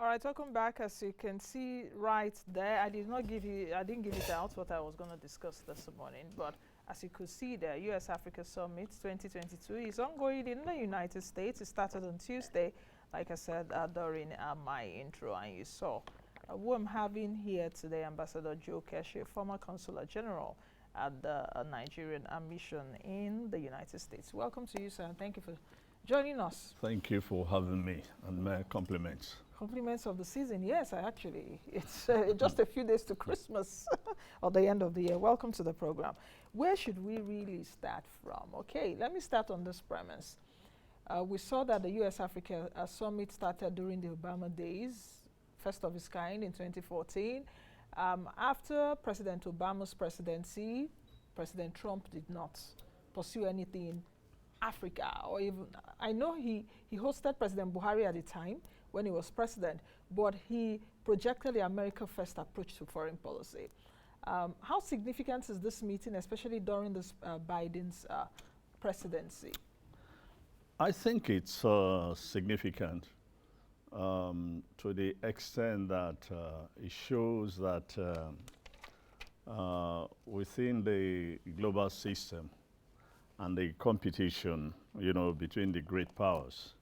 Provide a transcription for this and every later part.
right, welcome back. As you can see right there, I didn't give it out what I was going to discuss this morning, but as you could see there, US Africa Summit 2022 is ongoing in the United States. It started on Tuesday, like I said during my intro, and you saw who I'm having here today, Ambassador Joe Keshi, former Consular General at the Nigerian mission in the United States. Welcome to you, sir, and thank you for joining us. Thank you for having me, and my compliments. Compliments of the season, yes, it's just a few days to Christmas or the end of the year. Welcome to the program. Where should we really start from? Okay, let me start on this premise. We saw that the US Africa Summit started during the Obama days, first of its kind in 2014. After President Obama's presidency, President Trump did not pursue anything Africa, or even, I know he hosted President Buhari at the time when he was president, but he projected the America First approach to foreign policy. How significant is this meeting, especially during this Biden's presidency? I think it's significant to the extent that it shows that within the global system and the competition, between the great powers,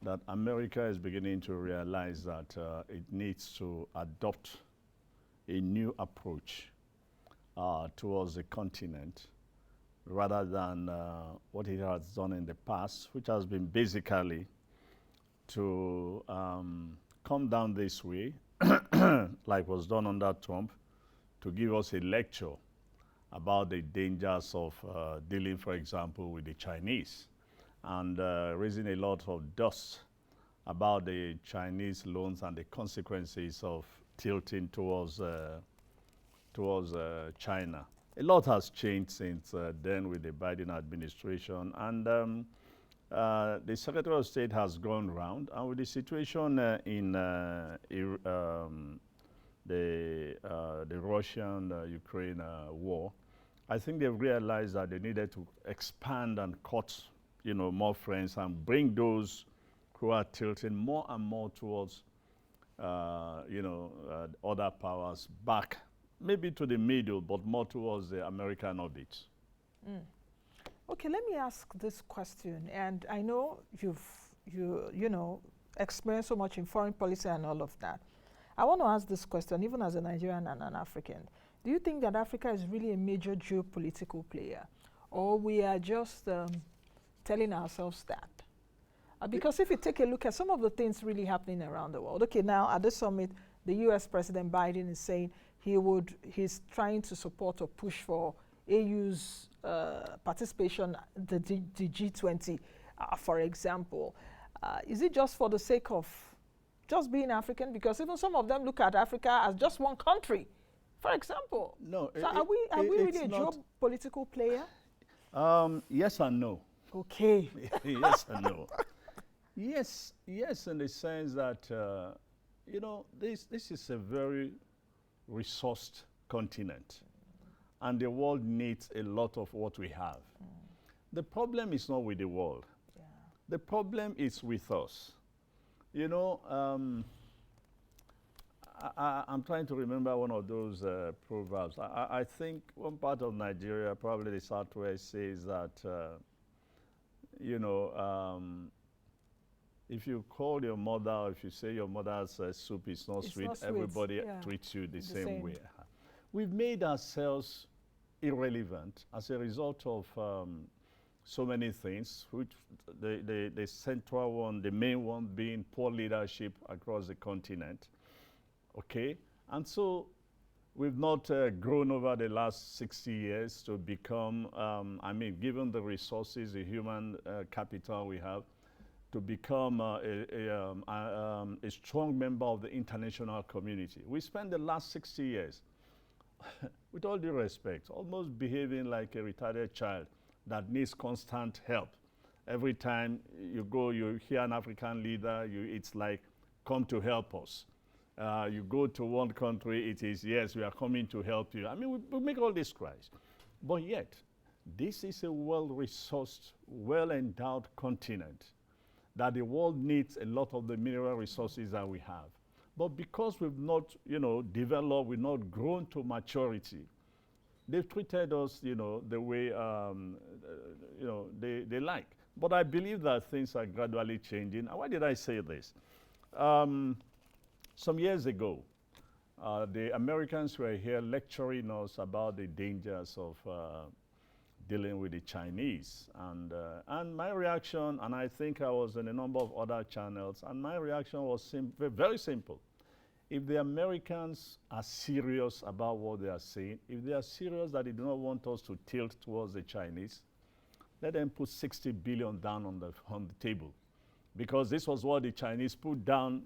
that America is beginning to realize that it needs to adopt a new approach towards the continent rather than what it has done in the past, which has been basically to come down this way, like was done under Trump, to give us a lecture about the dangers of dealing, for example, with the Chinese, and raising a lot of dust about the Chinese loans and the consequences of tilting towards China. A lot has changed since then with the Biden administration, and the Secretary of State has gone round, and with the situation in the Russian-Ukraine war, I think they've realized that they needed to expand and cut, more friends and bring those who are tilting more and more towards, other powers back, maybe to the middle, but more towards the American orbit. Mm. Okay, let me ask this question, and I know you've experienced so much in foreign policy and all of that. I want to ask this question, even as a Nigerian and an African. Do you think that Africa is really a major geopolitical player, or we are just telling ourselves that? Because if you take a look at some of the things really happening around the world, okay, now at this summit, the US President Biden is saying he's trying to support or push for AU's participation in the G20, for example. Is it just for the sake of just being African? Because even some of them look at Africa as just one country, for example. No. So are we really a geopolitical player? Yes and no. Okay. Yes and no. Yes, in the sense that, this is a very resourced continent, and the world needs a lot of what we have. The problem is not with the world. Yeah. The problem is with us. I'm trying to remember one of those proverbs. I think one part of Nigeria, probably the Southwest, says that, if you call your mother, or if you say your mother's soup is not sweet, everybody treats you the same way. We've made ourselves irrelevant as a result of so many things, which the central one, the main one being poor leadership across the continent. Okay? And so we've not grown over the last 60 years to become, given the resources, the human capital we have, to become a strong member of the international community. We spent the last 60 years, with all due respect, almost behaving like a retarded child that needs constant help. Every time you go, you hear an African leader, it's like, come to help us. You go to one country, it is, yes, we are coming to help you. We make all these cries. But yet, this is a well-resourced, well-endowed continent that the world needs a lot of the mineral resources that we have. But because we've not, developed, we've not grown to maturity, they've treated us, the way, they like. But I believe that things are gradually changing. And why did I say this? Some years ago, the Americans were here lecturing us about the dangers of dealing with the Chinese. And my reaction, and I think I was in a number of other channels, and my reaction was very simple. If the Americans are serious about what they are saying, if they are serious that they do not want us to tilt towards the Chinese, let them put 60 billion down on the table. Because this was what the Chinese put down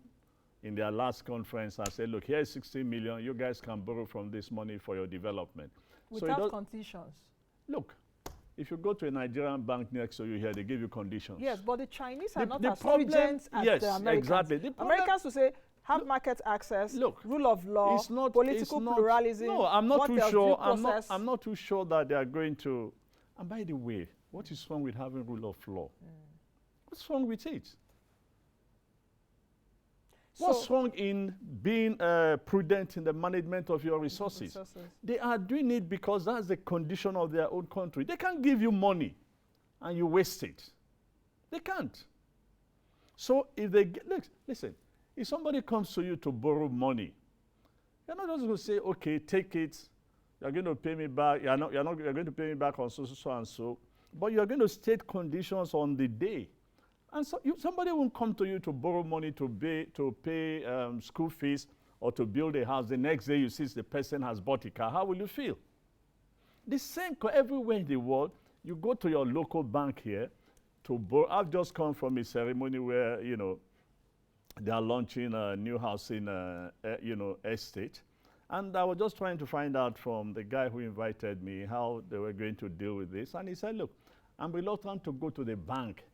in their last conference and said, look, here's 60 million, you guys can borrow from this money for your development. Without conditions. Look, if you go to a Nigerian bank next to you here, they give you conditions. Yes, but the Chinese are not as stringent as the Americans. Exactly. Americans will say, have market access, rule of law, political pluralism. No, I'm not too sure. I'm not too sure that they are going to. And by the way, what is wrong with having rule of law? What's wrong with it? What's wrong in being prudent in the management of your resources? They are doing it because that's the condition of their own country. They can't give you money and you waste it. They can't. So if they listen, if somebody comes to you to borrow money, you're not just going to say, okay, take it, you're going to pay me back, you're going to pay me back on so and so, but you're going to state conditions on the day. And so somebody won't come to you to borrow money to pay school fees or to build a house. The next day you see the person has bought a car. How will you feel? The same everywhere in the world. You go to your local bank here to borrow. I've just come from a ceremony where, they are launching a new housing, estate. And I was just trying to find out from the guy who invited me how they were going to deal with this. And he said, look, I'm reluctant to go to the bank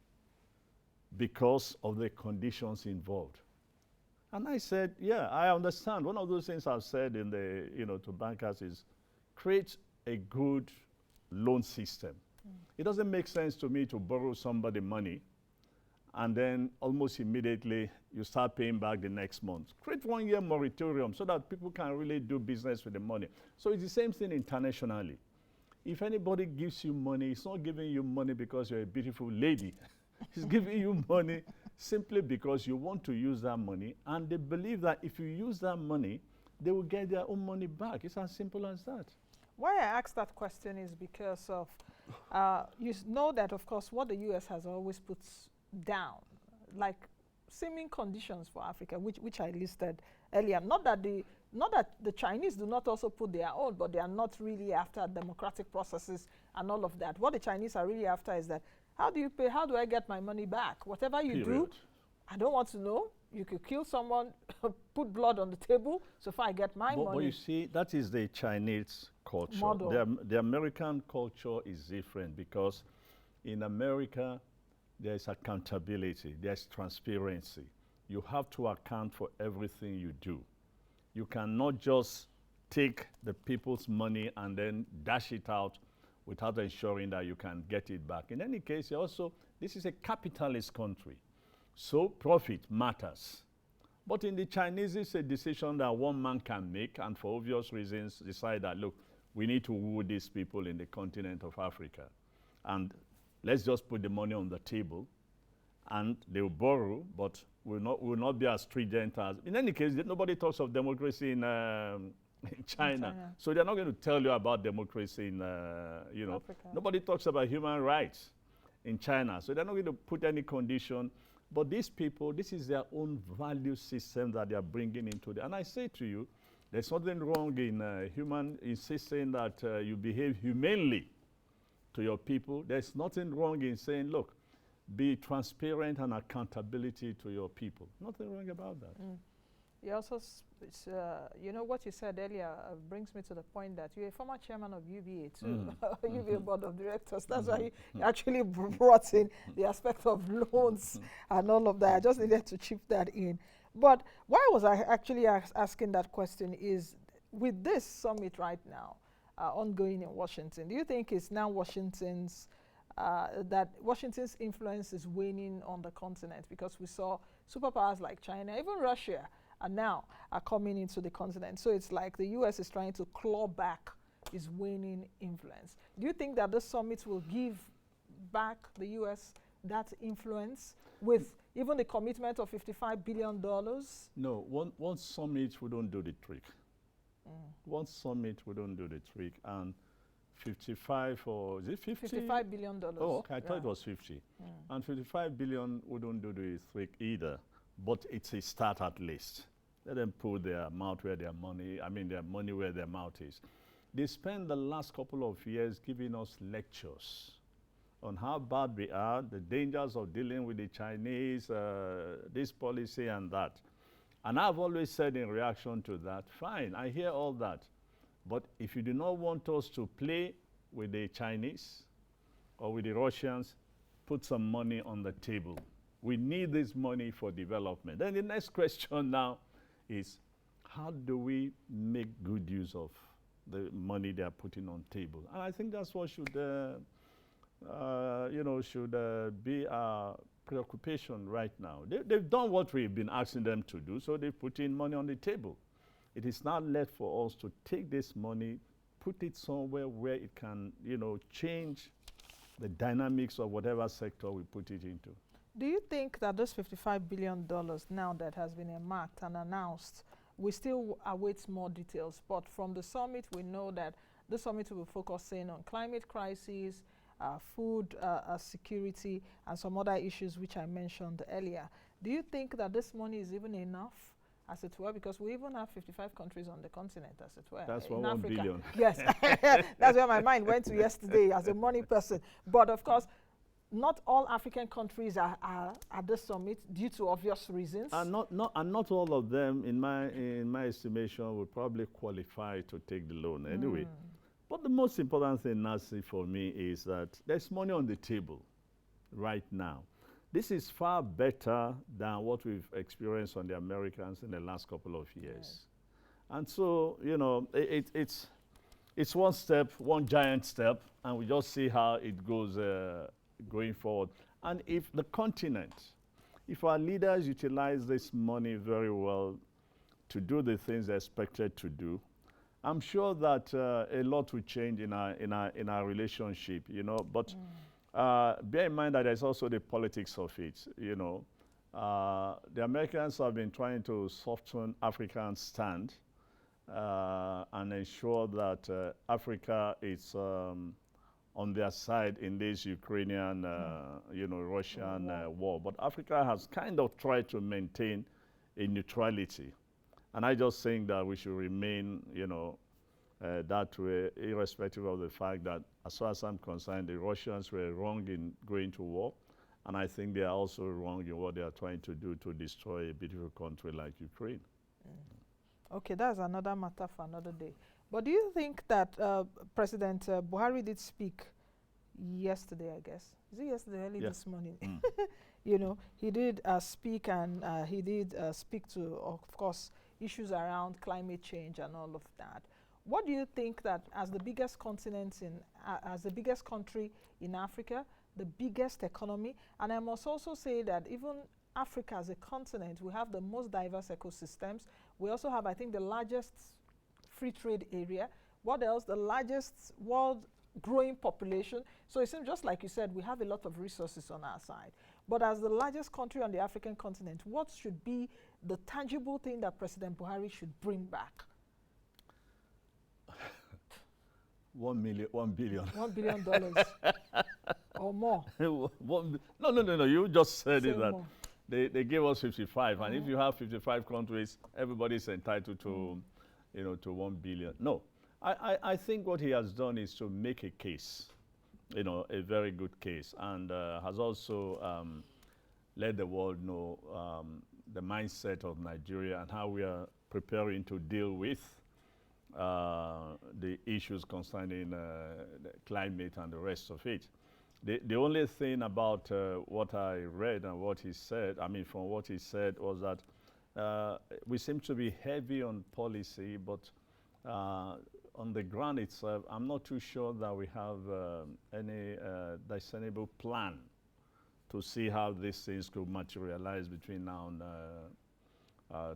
because of the conditions involved. And I said, yeah, I understand. One of those things I've said in the, to bankers is create a good loan system. It doesn't make sense to me to borrow somebody money and then almost immediately you start paying back the next month. Create 1-year moratorium so that people can really do business with the money. So it's the same thing internationally. If anybody gives you money, it's not giving you money because you're a beautiful lady. It's giving you money simply because you want to use that money, and they believe that if you use that money, they will get their own money back. It's as simple as that. Why I asked that question is because of, you know that, of course, what the U.S. has always put down, like seeming conditions for Africa, which I listed earlier. Not that the Chinese do not also put their own, but they are not really after democratic processes and all of that. What the Chinese are really after is that, how do you pay? How do I get my money back? Whatever you do, I don't want to know. You could kill someone, put blood on the table, so far I get my money. But you see, that is the Chinese culture. The American culture is different because in America, there's accountability, there's transparency. You have to account for everything you do. You cannot just take the people's money and then dash it out without ensuring that you can get it back. In any case, this is a capitalist country, so profit matters. But in the Chinese, it's a decision that one man can make, and for obvious reasons, decide that, look, we need to woo these people in the continent of Africa. And let's just put the money on the table, and they'll borrow, but will not be as stringent as. In any case, nobody talks of democracy in China. So they're not going to tell you about democracy in, Africa. Nobody talks about human rights in China. So they're not going to put any condition. But these people, this is their own value system that they are bringing into it. And I say to you, there's nothing wrong in insisting that you behave humanely to your people. There's nothing wrong in saying, look, be transparent and accountability to your people. Nothing wrong about that. You also, what you said earlier brings me to the point that you're a former chairman of UBA too, UBA Board of Directors. That's why you actually brought in the aspect of loans and all of that. I just needed to chip that in. But why was I actually asking that question is, with this summit right now, ongoing in Washington, do you think it's now Washington's that Washington's influence is waning on the continent, because we saw superpowers like China, even Russia, are coming into the continent. So it's like the US is trying to claw back its waning influence. Do you think that this summit will give back the US that influence with even the commitment of $55 billion? No, one summit wouldn't do the trick. One summit wouldn't do the trick. And 55 or is it 50? $55 billion. Oh, okay, I thought it was 50. And 55 billion wouldn't do the trick either, but it's a start at least. Let them put their mouth where their money, their money where their mouth is. They spent the last couple of years giving us lectures on how bad we are, the dangers of dealing with the Chinese, this policy and that. And I've always said in reaction to that, fine, I hear all that. But if you do not want us to play with the Chinese or with the Russians, put some money on the table. We need this money for development. Then the next question now is, how do we make good use of the money they are putting on table? And I think that's what should, be our preoccupation right now. They've done what we've been asking them to do, so they've put in money on the table. It is now left for us to take this money, put it somewhere where it can, change the dynamics of whatever sector we put it into. Do you think that this $55 billion now that has been earmarked and announced, we still await more details, but from the summit we know that the summit will be focusing on climate crisis, food security, and some other issues which I mentioned earlier. Do you think that this money is even enough, as it were? Because we even have 55 countries on the continent, as it were. That's 1 billion. Yes, that's where my mind went to yesterday as a money person. But of course, not all African countries are at this summit due to obvious reasons. And not all of them, in my estimation, will probably qualify to take the loan anyway. But the most important thing, Nancy, for me is that there's money on the table right now. This is far better than what we've experienced on the Americans in the last couple of years. Yes. And so, it's one step, one giant step, and we just see how it goes going forward. And if the continent, if our leaders utilize this money very well to do the things they're expected to do, I'm sure that a lot will change in our relationship, But bear in mind that there's also the politics of it, The Americans have been trying to soften Africa's stand and ensure that Africa is on their side in this Ukrainian, Russian war. But Africa has kind of tried to maintain a neutrality. And I just think that we should remain, that way, irrespective of the fact that, as far as I'm concerned, the Russians were wrong in going to war. And I think they are also wrong in what they are trying to do to destroy a beautiful country like Ukraine. Okay, that's another matter for another day. But do you think that President Buhari did speak yesterday, I guess? Is it yesterday, early this morning? He did speak, and he did speak to, of course, issues around climate change and all of that. What do you think that, as the biggest continent as the biggest country in Africa, the biggest economy, and I must also say that even Africa as a continent, we have the most diverse ecosystems. We also have, I think, the largest free trade area. What else? The largest world growing population. So it seems, just like you said, we have a lot of resources on our side. But as the largest country on the African continent, what should be the tangible thing that President Buhari should bring back? $1 billion. $1 billion or more. No. You just said it that they gave us 55, and if you have 55 countries, everybody's entitled to, to 1 billion. No, I think what he has done is to make a case, a very good case, and has also let the world know the mindset of Nigeria and how we are preparing to deal with the issues concerning the climate and the rest of it. The only thing about what I read and what he said, from what he said, was that we seem to be heavy on policy, but on the ground itself, I'm not too sure that we have any discernible plan to see how these things could materialize between now and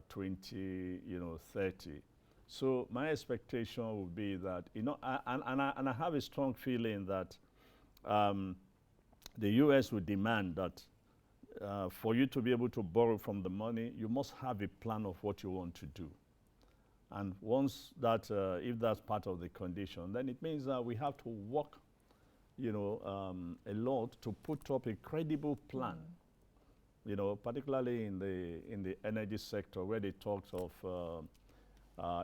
2030. So my expectation would be that, and I have a strong feeling that the U.S. would demand that for you to be able to borrow from the money, you must have a plan of what you want to do. And once that, if that's part of the condition, then it means that we have to work, a lot to put up a credible plan. Particularly in the energy sector, where they talked of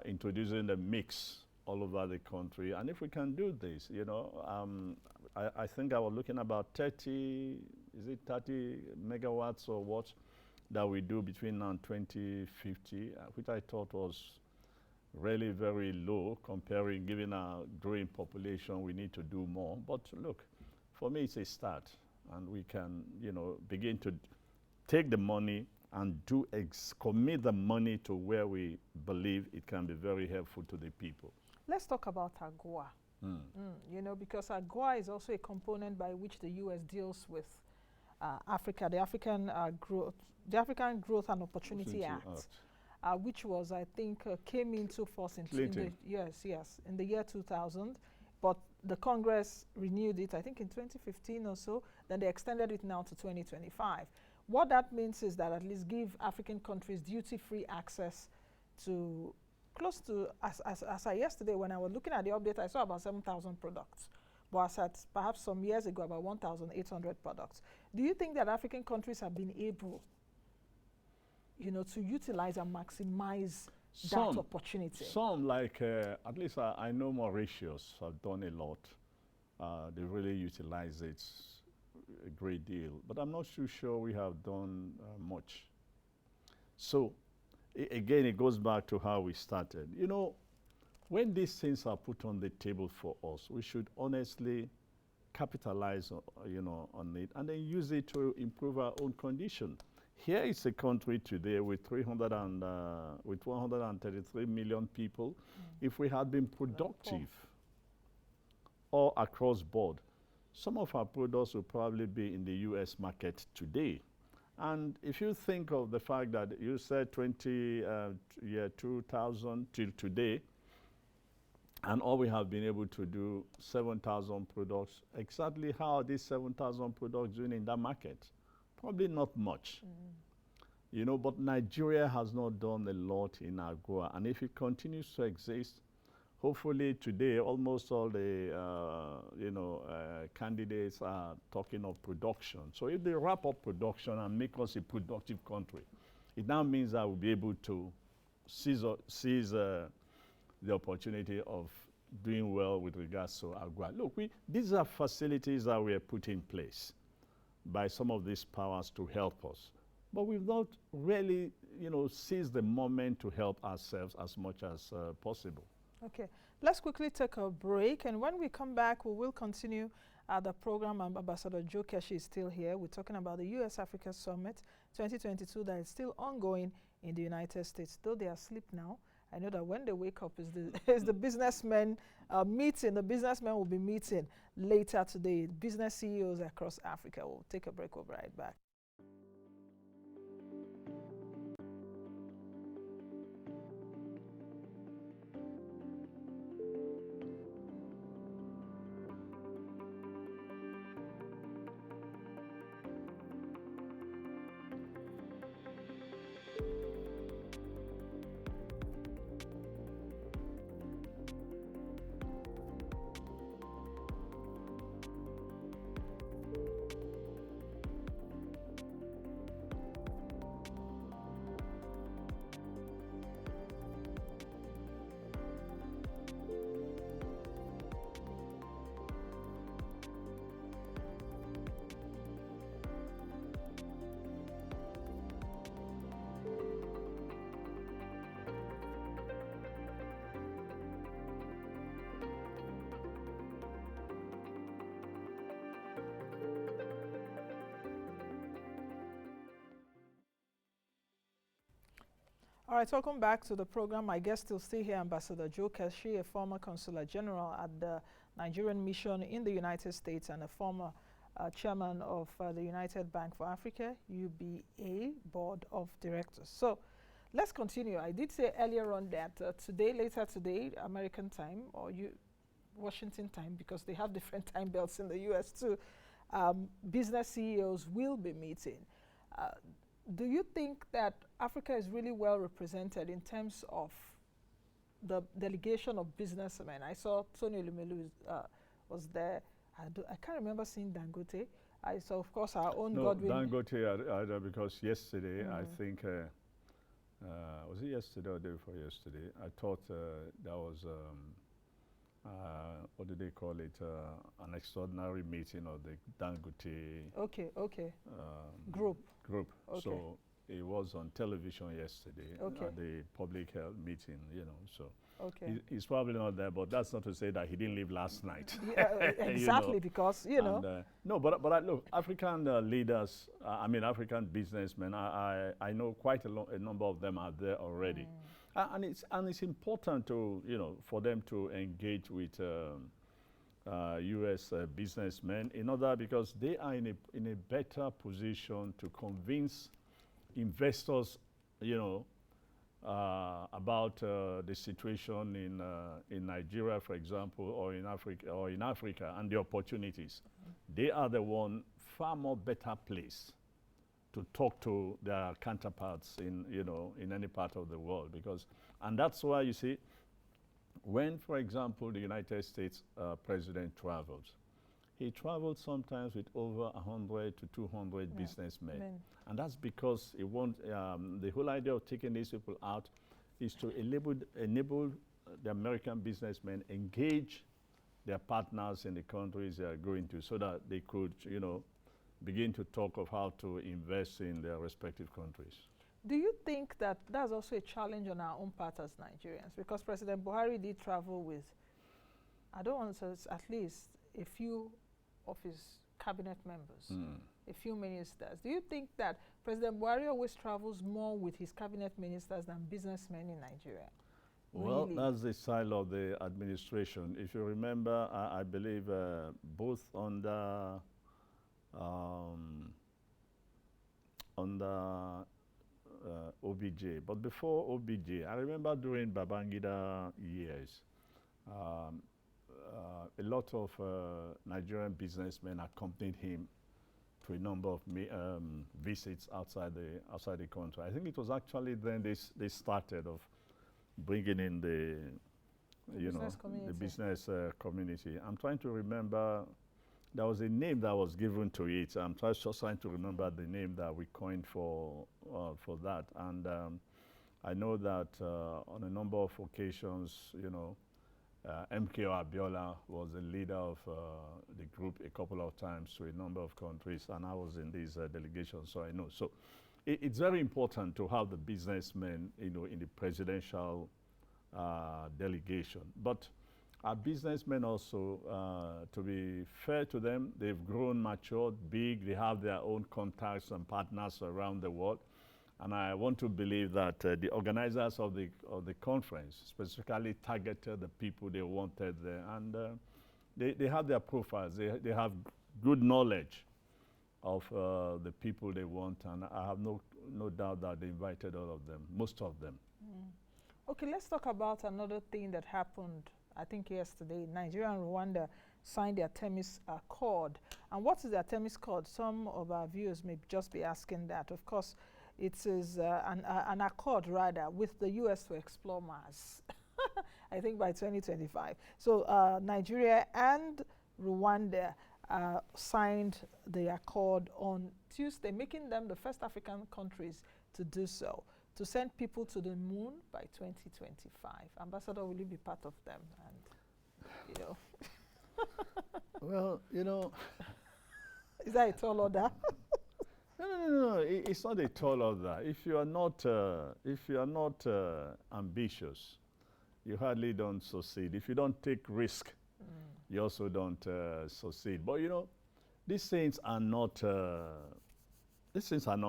introducing the mix all over the country. And if we can do this, I think I was looking about 30 megawatts or what that we do between now and 2050, which I thought was really very low comparing, given our growing population, we need to do more. But look, for me, it's a start, and we can, begin to take the money and commit the money to where we believe it can be very helpful to the people. Let's talk about AGOA. Because AGOA is also a component by which the U.S. deals with Africa, the African Growth and Opportunity Act. Which was, I think, came into force in the year 2000, but the Congress renewed it, I think, in 2015 or so. Then they extended it now to 2025. What that means is that at least give African countries duty-free access to close to, as I yesterday when I was looking at the update, I saw about 7,000 products. But as at perhaps some years ago, about 1,800 products. Do you think that African countries have been able to utilize and maximize that opportunity? Some, like, at least I know Mauritius have done a lot. They really utilize it a great deal. But I'm not too sure we have done much. So, again, it goes back to how we started. When these things are put on the table for us, we should honestly capitalize on it and then use it to improve our own condition. Here is a country today with 133 million people. If we had been productive all across board, some of our products would probably be in the U.S. market today. And if you think of the fact that you said 2000 till today, and all we have been able to do 7,000 products, exactly how are these 7,000 products doing in that market? Probably not much. But Nigeria has not done a lot in AGOA. And if it continues to exist, hopefully today almost all the candidates are talking of production. So if they wrap up production and make us a productive country, it now means that we'll be able to seize the opportunity of doing well with regards to AGOA. Look, these are facilities that we have put in place by some of these powers to help us. But we've not really, seized the moment to help ourselves as much as possible. Okay, let's quickly take a break, and when we come back, we will continue the program. Ambassador Joe Keshi is still here. We're talking about the U.S.-Africa Summit 2022 that is still ongoing in the United States. Though they are asleep now, I know that when they wake up is the businessmen meeting. The businessmen will be meeting later today. Business CEOs across Africa. We'll take a break. We'll be right back. All right, welcome back to the program. My guest will stay here, Ambassador Joe Keshi, a former Consular General at the Nigerian Mission in the United States and a former chairman of the United Bank for Africa, UBA Board of Directors. So let's continue. I did say earlier on that later today, American time or Washington time, because they have different time belts in the US too, business CEOs will be meeting. Do you think that Africa is really well represented in terms of the delegation of businessmen? I saw Tony Lumelu was there. I can't remember seeing Dangote. I saw, of course, our own Godwin. No, Dangote, because yesterday, I think, was it yesterday or the day before yesterday? I thought that was, what do they call it, an extraordinary meeting of the Dangote group. Okay. So it was on television yesterday at the public health meeting, so he's probably not there, but that's not to say that he didn't leave last night. Yeah, exactly, because, know. No, but look, African leaders, African businessmen, I know quite a number of them are there already. And it's important to, for them to engage with U.S. businessmen because they are in a better position to convince investors, about the situation in Nigeria, for example, or in Africa, and the opportunities. They are the one far more better placed to talk to their counterparts in any part of the world, and that's why you see, when, for example, the United States president travels, he travels sometimes with over 100 to 200 businessmen. And that's because he wants, the whole idea of taking these people out is to enable the American businessmen engage their partners in the countries they are going to, so that they could, begin to talk of how to invest in their respective countries. Do you think that that's also a challenge on our own part as Nigerians? Because President Buhari did travel with, I don't want to say at least a few of his cabinet members, a few ministers. Do you think that President Buhari always travels more with his cabinet ministers than businessmen in Nigeria? Well, really? That's the style of the administration. If you remember, I believe both under OBJ, but before OBJ, I remember during Babangida years, a lot of Nigerian businessmen accompanied him to a number of visits outside the country. I think it was actually then they started of bringing in the business community. I'm trying to remember. There was a name that was given to it. I'm just trying to remember the name that we coined for that. And I know that on a number of occasions, MKO Abiola was the leader of the group a couple of times to a number of countries, and I was in these delegations, so I know. So it's very important to have the businessmen, in the presidential delegation. But our businessmen also, to be fair to them, they've grown, matured, big. They have their own contacts and partners around the world. And I want to believe that the organizers of the conference specifically targeted the people they wanted there. And they have their profiles. They have good knowledge of the people they want. And I have no doubt that they invited all of them, most of them. Okay, let's talk about another thing that happened, I think yesterday. Nigeria and Rwanda signed the Artemis Accord. And what is the Artemis Accord? Some of our viewers may just be asking that. Of course, it is an accord, rather, with the U.S. to explore Mars, I think by 2025. So Nigeria and Rwanda signed the accord on Tuesday, making them the first African countries to do so, to send people to the moon by 2025. Ambassador, will you be part of them? And, Well, is that a tall order? No. It's not a tall order. If you are not ambitious, you hardly don't succeed. If you don't take risk, you also don't succeed. But these things are not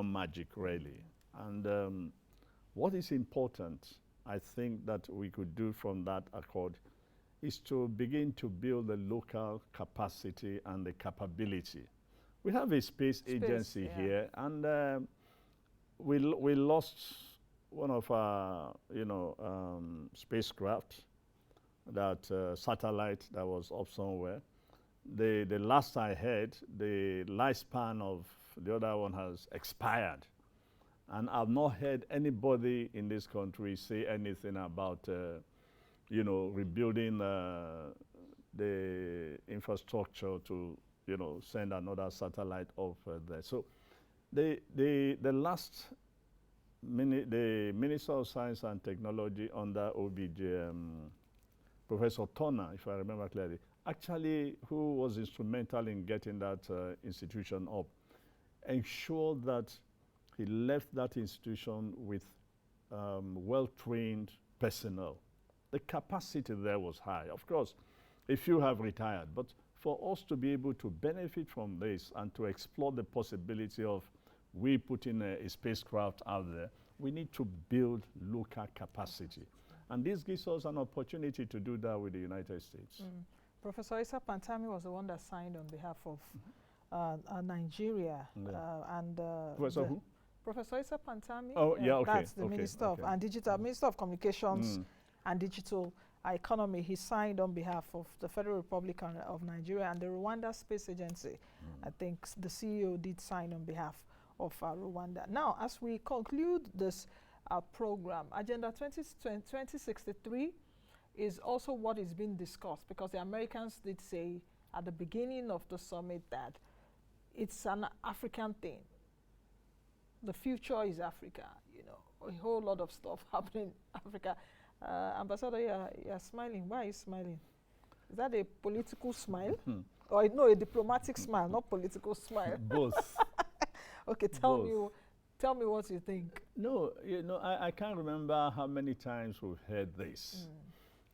magic, really. And What is important, I think, that we could do from that accord is to begin to build the local capacity and the capability. We have a space agency here, and we lost one of our, spacecraft, that satellite that was up somewhere. The last I heard, the lifespan of the other one has expired. And I've not heard anybody in this country say anything about, rebuilding the infrastructure to, send another satellite up there. So the Minister of Science and Technology under OBJ, Professor Turner, if I remember clearly, actually, who was instrumental in getting that institution up, ensured that he left that institution with well-trained personnel. The capacity there was high. Of course, a few have retired, but for us to be able to benefit from this and to explore the possibility of we putting a spacecraft out there, we need to build local capacity. And this gives us an opportunity to do that with the United States. Professor Issa Pantami was the one that signed on behalf of Nigeria. Professor who? Professor Issa Pantami. Oh, yeah, okay. That's the Minister of Minister of Communications and Digital Economy. He signed on behalf of the Federal Republic of Nigeria and the Rwanda Space Agency. I think the CEO did sign on behalf of Rwanda. Now, as we conclude this program, Agenda 2063 is also what is being discussed, because the Americans did say at the beginning of the summit that it's an African thing. The future is Africa, a whole lot of stuff happening in Africa. Ambassador, you're smiling. Why are you smiling? Is that a political smile? Or no, a diplomatic smile, not political smile? Both. Okay, tell me what you think. No, I can't remember how many times we've heard this.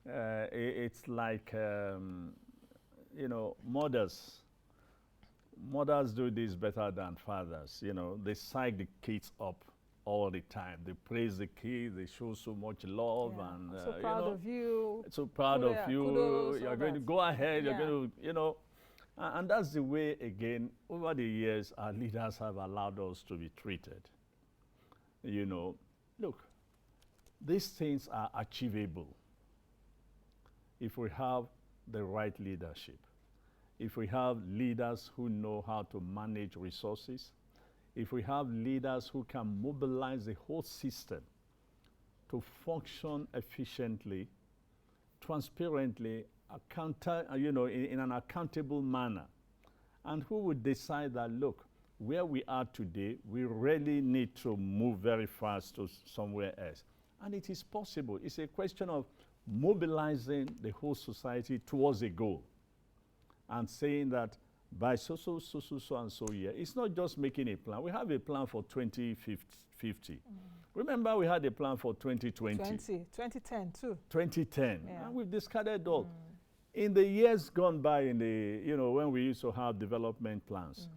It's like, mothers do this better than fathers. They psych the kids up all the time. They praise the kids. They show so much love, and so proud of you. So proud of you. Kudos, you're going to go ahead. You're going to, and that's the way, again, over the years, our leaders have allowed us to be treated. Look, these things are achievable if we have the right leadership, if we have leaders who know how to manage resources, if we have leaders who can mobilize the whole system to function efficiently, transparently, in an accountable manner, and who would decide that, look, where we are today, we really need to move very fast to somewhere else. And it is possible. It's a question of mobilizing the whole society towards a goal and saying that by so and so year, it's not just making a plan. We have a plan for 2050. Remember, we had a plan for 2020. 2010 too. 2010, and we've discarded all. In the years gone by, when we used to have development plans,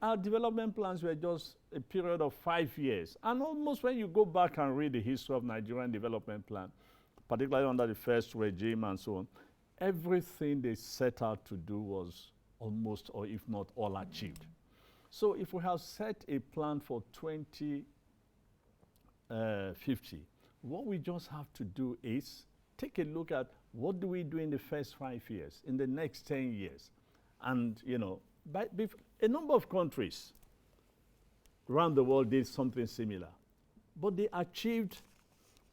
our development plans were just a period of 5 years. And almost when you go back and read the history of Nigerian development plan, particularly under the first regime and so on, everything they set out to do was almost, or if not all, achieved. So if we have set a plan for 2050, what we just have to do is take a look at what do we do in the first 5 years, in the next 10 years. And, a number of countries around the world did something similar, but they achieved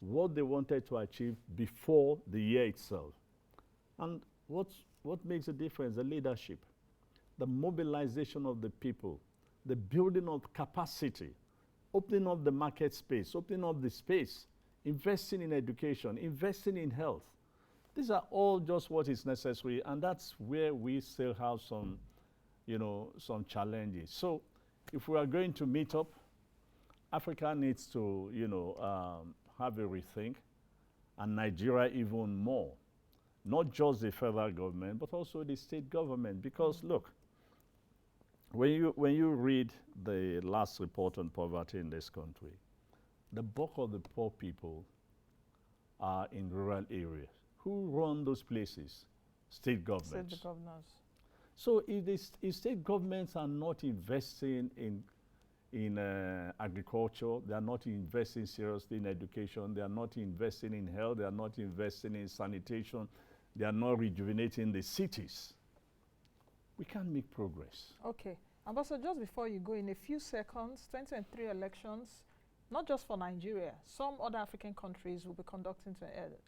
what they wanted to achieve before the year itself. And what makes a difference? The leadership, the mobilization of the people, the building of capacity, opening up the market space, opening up the space, investing in education, investing in health. These are all just what is necessary, and that's where we still have some challenges. So if we are going to meet up, Africa needs to, have a rethink, and Nigeria even more. Not just the federal government, but also the state government. Because look, when you read the last report on poverty in this country, the bulk of the poor people are in rural areas. Who run those places? State governments. State governors. So if state governments are not investing in agriculture, they are not investing seriously in education, they are not investing in health, they are not investing in sanitation, they are not rejuvenating the cities, we can't make progress. Okay. Ambassador, just before you go, in a few seconds, 2023 elections, not just for Nigeria, some other African countries will be conducting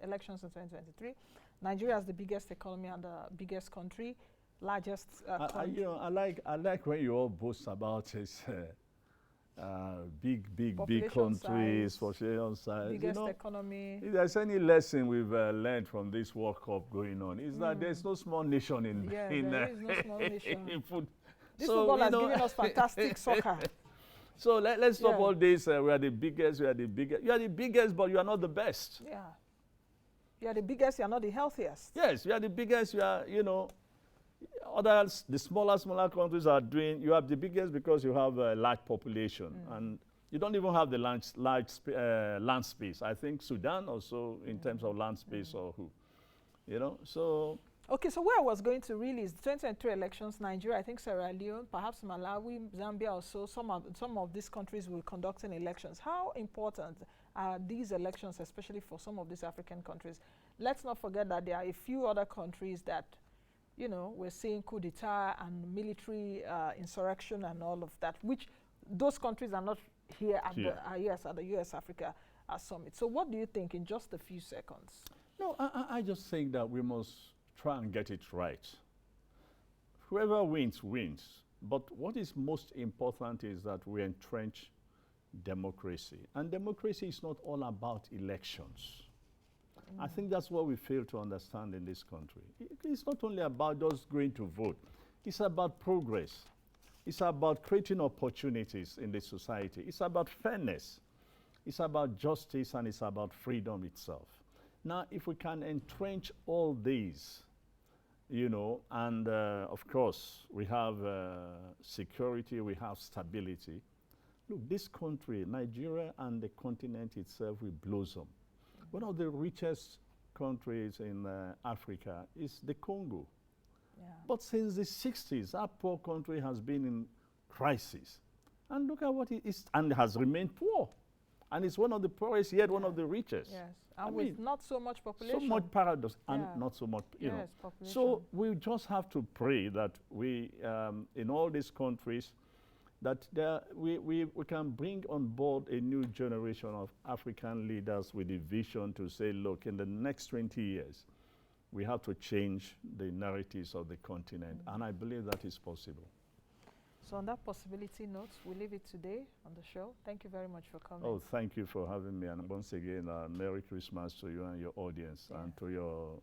elections in 2023. Nigeria is the biggest economy and the biggest country, largest country. You know, I like when you all boast about this big countries, population size. Biggest economy. If there's any lesson we've learned from this World Cup going on, is that there's no small nation in there is no small nation. in food. This football has given us fantastic soccer. So let's stop all this. We are the biggest. We are the biggest. You are the biggest, but you are not the best. Yeah. You are the biggest. You are not the healthiest. Yes, you are the biggest. You are, you know, others, the smaller countries are doing. You are the biggest because you have a large population, and you don't even have the land space. I think Sudan also, in terms of land space, or who, you know. So. Okay, so where I was going to really is the 2023 elections, Nigeria, I think Sierra Leone, perhaps Malawi, Zambia also, some of these countries will conduct elections. How important are these elections, especially for some of these African countries? Let's not forget that there are a few other countries that, you know, we're seeing coup d'etat and military insurrection and all of that, which those countries are not here at the US-Africa Summit. So what do you think in just a few seconds? No, I just think that we must try and get it right. Whoever wins, wins. But what is most important is that we entrench democracy. And democracy is not all about elections. I think that's what we fail to understand in this country. It's not only about just going to vote. It's about progress. It's about creating opportunities in the society. It's about fairness. It's about justice, and it's about freedom itself. Now, if we can entrench all these, you know, and of course, we have security, we have stability. Look, this country, Nigeria and the continent itself will blossom. One of the richest countries in Africa is the Congo. Yeah. But since the 60s, our poor country has been in crisis. And look at what it is, and has remained poor. And it's one of the poorest, yet one of the richest. Yes, and with not so much population. So much paradox, and not so much, you know. Population. So we just have to pray that we, in all these countries, that we can bring on board a new generation of African leaders with a vision to say, look, in the next 20 years, we have to change the narratives of the continent. And I believe that is possible. So on that possibility note, we leave it today on the show. Thank you very much for coming. Oh, thank you for having me. And once again, Merry Christmas to you and your audience and to your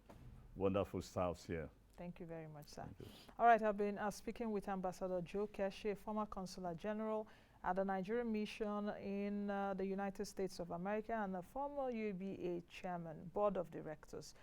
wonderful staffs here. Thank you very much, sir. All right, I've been speaking with Ambassador Joe Keshi, former Consular General at the Nigerian Mission in the United States of America and a former UBA Chairman, Board of Directors.